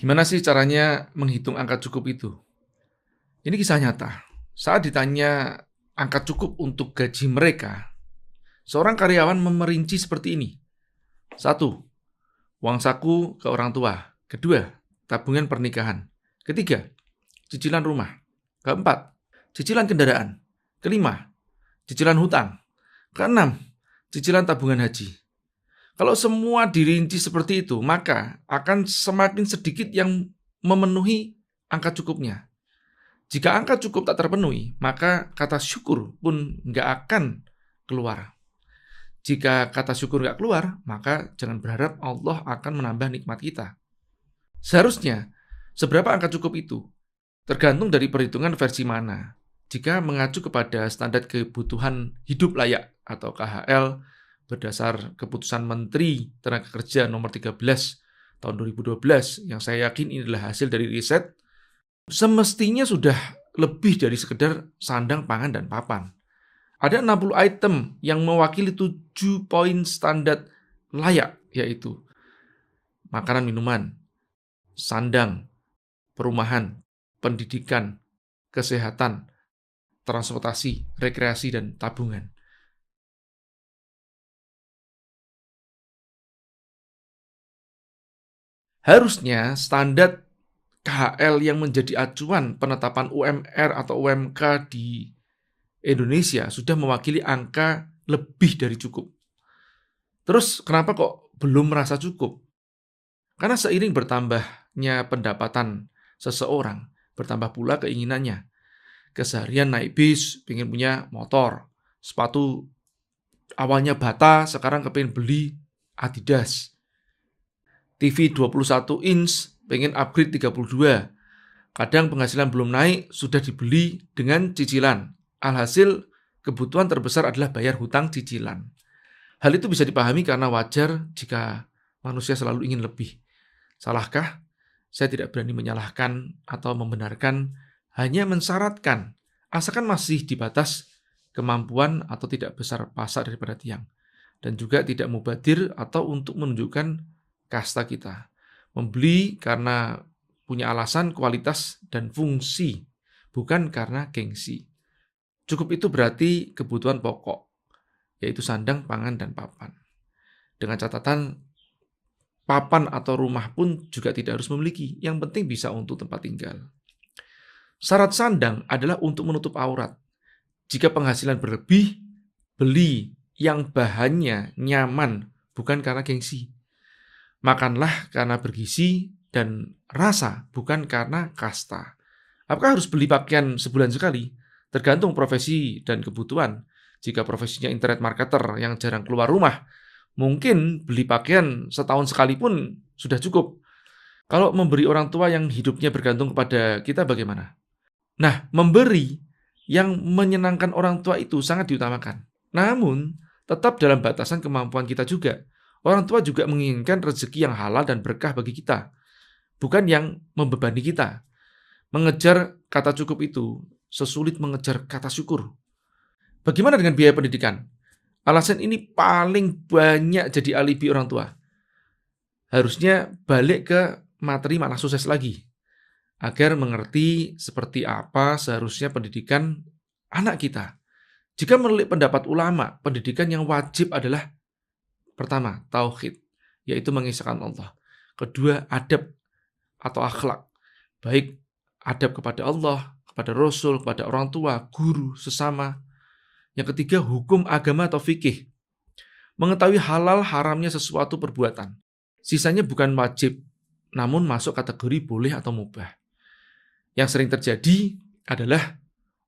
Gimana sih caranya menghitung angka cukup itu? Ini kisah nyata. Saat ditanya angka cukup untuk gaji mereka, seorang karyawan memerinci seperti ini. Satu, uang saku ke orang tua. Kedua, tabungan pernikahan. Ketiga, cicilan rumah. Keempat, cicilan kendaraan. Kelima, cicilan hutang. Keenam, cicilan tabungan haji. Kalau semua dirinci seperti itu, maka akan semakin sedikit yang memenuhi angka cukupnya. Jika angka cukup tak terpenuhi, maka kata syukur pun nggak akan keluar. Jika kata syukur nggak keluar, maka jangan berharap Allah akan menambah nikmat kita. Seharusnya, seberapa angka cukup itu? Tergantung dari perhitungan versi mana. Jika mengacu kepada standar kebutuhan hidup layak atau KHL, berdasar keputusan Menteri Tenaga Kerja nomor 13 tahun 2012 yang saya yakin ini adalah hasil dari riset, semestinya sudah lebih dari sekedar sandang, pangan, dan papan. Ada 60 item yang mewakili 7 poin standar layak, yaitu makanan minuman, sandang, perumahan, pendidikan, kesehatan, transportasi, rekreasi, dan tabungan. Harusnya standar KHL yang menjadi acuan penetapan UMR atau UMK di Indonesia sudah mewakili angka lebih dari cukup. Terus kenapa kok belum merasa cukup? Karena seiring bertambahnya pendapatan seseorang, bertambah pula keinginannya. Keseharian naik bis, pengen punya motor, sepatu awalnya Bata, sekarang kepengin beli Adidas. TV 21 inch, pengen upgrade 32. Kadang penghasilan belum naik, sudah dibeli dengan cicilan. Alhasil, kebutuhan terbesar adalah bayar hutang cicilan. Hal itu bisa dipahami karena wajar jika manusia selalu ingin lebih. Salahkah? Saya tidak berani menyalahkan atau membenarkan, hanya mensyaratkan, asalkan masih di batas kemampuan atau tidak besar pasak daripada tiang. Dan juga tidak mubadir atau untuk menunjukkan kasta kita. Membeli karena punya alasan, kualitas, dan fungsi, bukan karena gengsi. Cukup itu berarti kebutuhan pokok, yaitu sandang, pangan, dan papan. Dengan catatan, papan atau rumah pun juga tidak harus memiliki, yang penting bisa untuk tempat tinggal. Syarat sandang adalah untuk menutup aurat. Jika penghasilan berlebih, beli yang bahannya nyaman, bukan karena gengsi. Makanlah karena bergizi dan rasa, bukan karena kasta. Apakah harus beli pakaian sebulan sekali? Tergantung profesi dan kebutuhan. Jika profesinya internet marketer yang jarang keluar rumah, mungkin beli pakaian setahun sekali pun sudah cukup. Kalau memberi orang tua yang hidupnya bergantung kepada kita bagaimana? Nah, memberi yang menyenangkan orang tua itu sangat diutamakan. Namun, tetap dalam batasan kemampuan kita juga. Orang tua juga menginginkan rezeki yang halal dan berkah bagi kita, bukan yang membebani kita. Mengejar kata cukup itu sesulit mengejar kata syukur. Bagaimana dengan biaya pendidikan? Alasan ini paling banyak jadi alibi orang tua. Harusnya balik ke materi Makna Sukses lagi, agar mengerti seperti apa seharusnya pendidikan anak kita. Jika menilik pendapat ulama, pendidikan yang wajib adalah pertama, tauhid, yaitu mengisahkan Allah. Kedua, adab atau akhlak, baik adab kepada Allah, kepada Rasul, kepada orang tua, guru, sesama. Yang ketiga, hukum agama atau fikih, mengetahui halal haramnya sesuatu perbuatan. Sisanya bukan wajib, namun masuk kategori boleh atau mubah. Yang sering terjadi adalah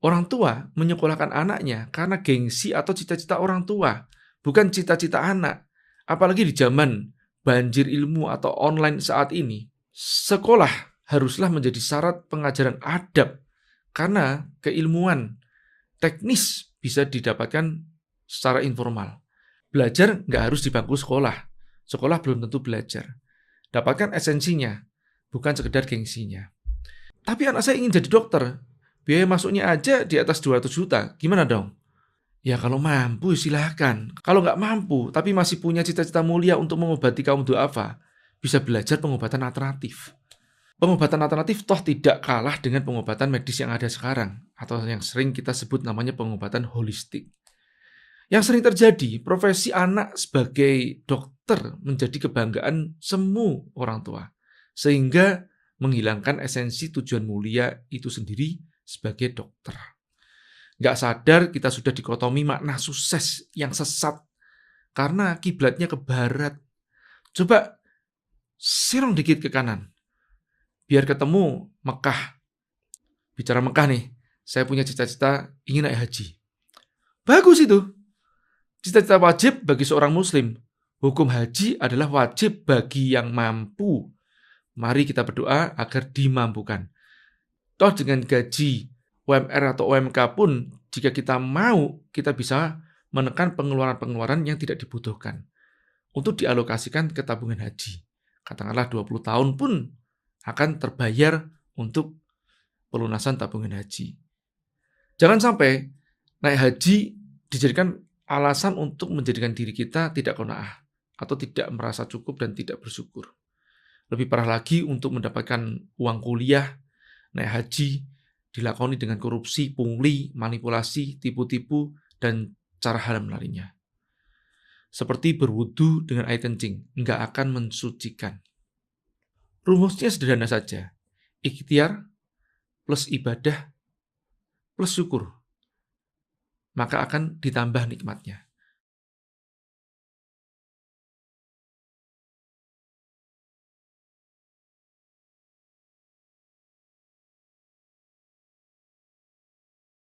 orang tua menyekolahkan anaknya karena gengsi atau cita-cita orang tua, bukan cita-cita anak. Apalagi di zaman banjir ilmu atau online saat ini, sekolah haruslah menjadi syarat pengajaran adab, karena keilmuan teknis bisa didapatkan secara informal. Belajar nggak harus di bangku sekolah. Sekolah belum tentu belajar. Dapatkan esensinya, bukan sekedar gengsinya. Tapi anak saya ingin jadi dokter, biaya masuknya aja di atas 200 juta, gimana dong? Ya kalau mampu silahkan. Kalau nggak mampu, tapi masih punya cita-cita mulia untuk mengobati kaum duafa, bisa belajar pengobatan alternatif. Pengobatan alternatif toh tidak kalah dengan pengobatan medis yang ada sekarang, atau yang sering kita sebut namanya pengobatan holistik. Yang sering terjadi, profesi anak sebagai dokter menjadi kebanggaan semua orang tua, sehingga menghilangkan esensi tujuan mulia itu sendiri sebagai dokter. Nggak sadar kita sudah dikotomi makna sukses yang sesat, karena kiblatnya ke barat. Coba sirong dikit ke kanan, biar ketemu Mekah. Bicara Mekah nih, saya punya cita-cita ingin naik haji. Bagus itu. Cita-cita wajib bagi seorang muslim. Hukum haji adalah wajib bagi yang mampu. Mari kita berdoa agar dimampukan. Toh dengan gaji UMR atau UMK pun, jika kita mau, kita bisa menekan pengeluaran-pengeluaran yang tidak dibutuhkan untuk dialokasikan ke tabungan haji. Katakanlah 20 tahun pun akan terbayar untuk pelunasan tabungan haji. Jangan sampai naik haji dijadikan alasan untuk menjadikan diri kita tidak qanaah atau tidak merasa cukup dan tidak bersyukur. Lebih parah lagi, untuk mendapatkan uang kuliah, naik haji dilakoni dengan korupsi, pungli, manipulasi, tipu-tipu, dan cara haram lainnya. Seperti berwudu dengan air kencing, nggak akan mensucikan. Rumusnya sederhana saja. Ikhtiar plus ibadah plus syukur, maka akan ditambah nikmatnya.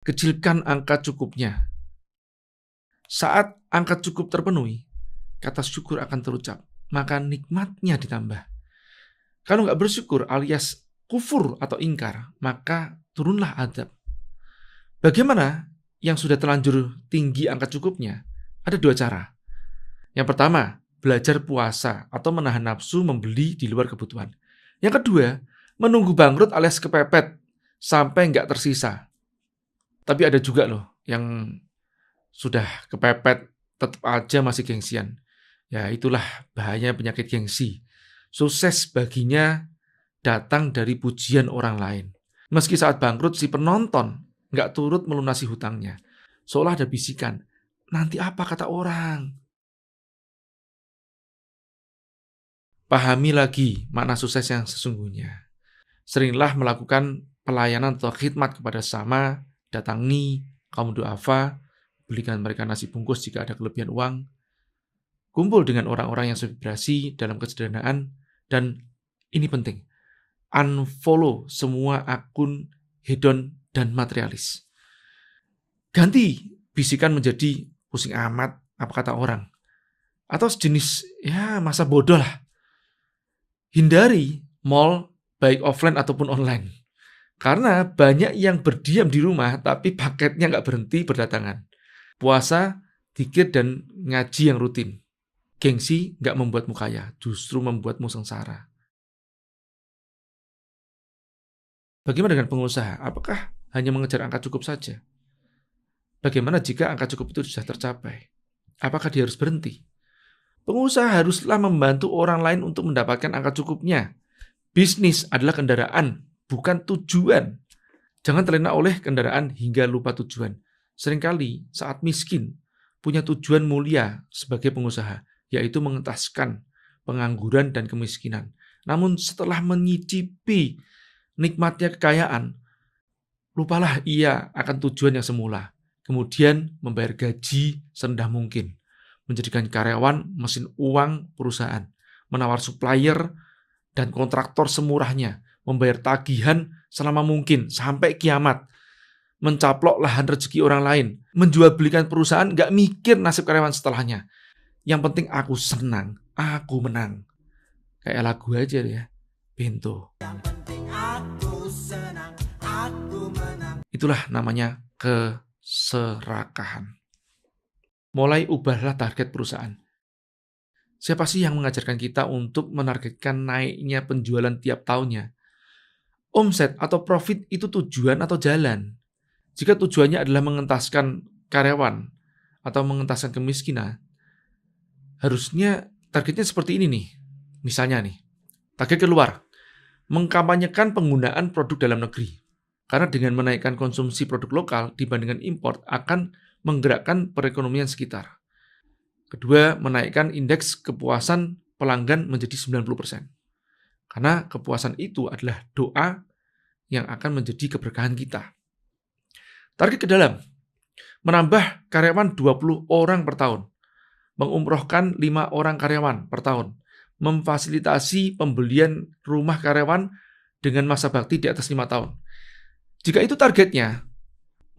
Kecilkan angka cukupnya. Saat angka cukup terpenuhi, kata syukur akan terucap, maka nikmatnya ditambah. Kalau nggak bersyukur alias kufur atau ingkar, maka turunlah adab. Bagaimana yang sudah terlanjur tinggi angka cukupnya? Ada dua cara. Yang pertama, belajar puasa atau menahan nafsu membeli di luar kebutuhan. Yang kedua, menunggu bangkrut alias kepepet sampai nggak tersisa. Tapi ada juga loh yang sudah kepepet tetap aja masih gengsian. Ya itulah bahaya penyakit gengsi. Sukses baginya datang dari pujian orang lain. Meski saat bangkrut si penonton nggak turut melunasi hutangnya. Seolah ada bisikan, nanti apa kata orang? Pahami lagi makna sukses yang sesungguhnya. Seringlah melakukan pelayanan atau khidmat kepada sesama, datangi kaum duafa, belikan mereka nasi bungkus jika ada kelebihan uang, kumpul dengan orang-orang yang sevibrasi dalam kesederhanaan, dan ini penting, unfollow semua akun hedon dan materialis. Ganti bisikan menjadi pusing amat apa kata orang, atau sejenis ya masa bodoh lah. Hindari mall baik offline ataupun online. Karena banyak yang berdiam di rumah tapi paketnya nggak berhenti berdatangan. Puasa, dzikir, dan ngaji yang rutin. Gengsi nggak membuatmu kaya, justru membuatmu sengsara. Bagaimana dengan pengusaha? Apakah hanya mengejar angka cukup saja? Bagaimana jika angka cukup itu sudah tercapai? Apakah dia harus berhenti? Pengusaha haruslah membantu orang lain untuk mendapatkan angka cukupnya. Bisnis adalah kendaraan, bukan tujuan. Jangan terlena oleh kendaraan hingga lupa tujuan. Seringkali saat miskin, punya tujuan mulia sebagai pengusaha, yaitu mengentaskan pengangguran dan kemiskinan. Namun setelah menyicipi nikmatnya kekayaan, lupalah ia akan tujuan yang semula. Kemudian membayar gaji serendah mungkin, menjadikan karyawan mesin uang perusahaan, menawar supplier dan kontraktor semurahnya, membayar tagihan selama mungkin sampai kiamat, mencaplok lahan rezeki orang lain, menjual belikan perusahaan, gak mikir nasib karyawan setelahnya. Yang penting aku senang, aku menang. Kayak lagu aja ya, Bento. Itulah namanya keserakahan. Mulai ubahlah target perusahaan. Siapa sih yang mengajarkan kita untuk menargetkan naiknya penjualan tiap tahunnya? Omset atau profit itu tujuan atau jalan? Jika tujuannya adalah mengentaskan karyawan atau mengentaskan kemiskinan, harusnya targetnya seperti ini nih. Misalnya nih, target keluar, mengkampanyekan penggunaan produk dalam negeri. Karena dengan menaikkan konsumsi produk lokal dibandingkan impor akan menggerakkan perekonomian sekitar. Kedua, menaikkan indeks kepuasan pelanggan menjadi 90%. Karena kepuasan itu adalah doa yang akan menjadi keberkahan kita. Target ke dalam, menambah karyawan 20 orang per tahun, mengumrohkan 5 orang karyawan per tahun, memfasilitasi pembelian rumah karyawan dengan masa bakti di atas 5 tahun. Jika itu targetnya,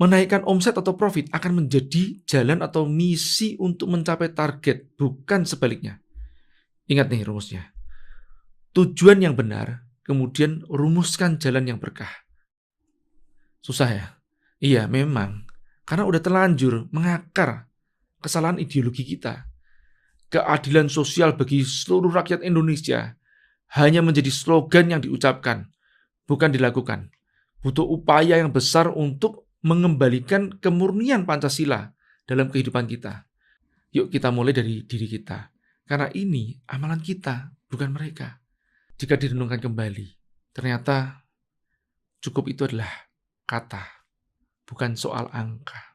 menaikkan omset atau profit akan menjadi jalan atau misi untuk mencapai target, bukan sebaliknya. Ingat nih rumusnya. Tujuan yang benar, kemudian rumuskan jalan yang berkah. Susah ya? Iya, memang. Karena udah terlanjur mengakar kesalahan ideologi kita. Keadilan sosial bagi seluruh rakyat Indonesia hanya menjadi slogan yang diucapkan, bukan dilakukan. Butuh upaya yang besar untuk mengembalikan kemurnian Pancasila dalam kehidupan kita. Yuk kita mulai dari diri kita. Karena ini amalan kita, bukan mereka. Jika direnungkan kembali, ternyata cukup itu adalah kata, bukan soal angka.